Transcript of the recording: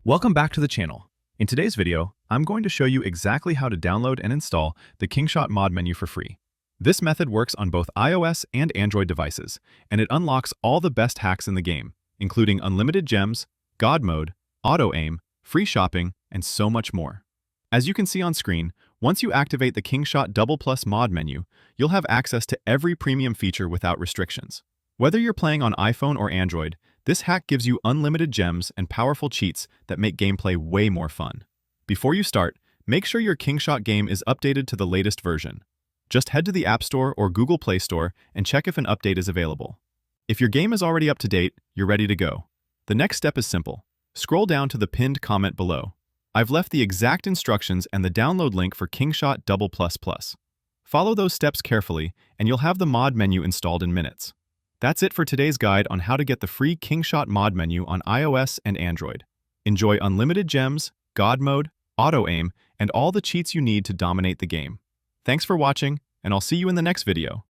Welcome back to the channel. In today's video, I'm going to show you exactly how to download and install the Kingshot mod menu for free. This method works on both iOS and Android devices, and it unlocks all the best hacks in the game, including unlimited gems, God mode, auto-aim, free shopping, and so much more. As you can see on screen, once you activate the Kingshot Double Plus mod menu, you'll have access to every premium feature without restrictions. Whether you're playing on iPhone or Android, this hack gives you unlimited gems and powerful cheats that make gameplay way more fun. Before you start, make sure your Kingshot game is updated to the latest version. Just head to the App Store or Google Play Store and check if an update is available. If your game is already up to date, you're ready to go. The next step is simple. Scroll down to the pinned comment below. I've left the exact instructions and the download link for Kingshot Double Plus Plus. Follow those steps carefully, and you'll have the mod menu installed in minutes. That's it for today's guide on how to get the free Kingshot mod menu on iOS and Android. Enjoy unlimited gems, God mode, auto-aim, and all the cheats you need to dominate the game. Thanks for watching, and I'll see you in the next video.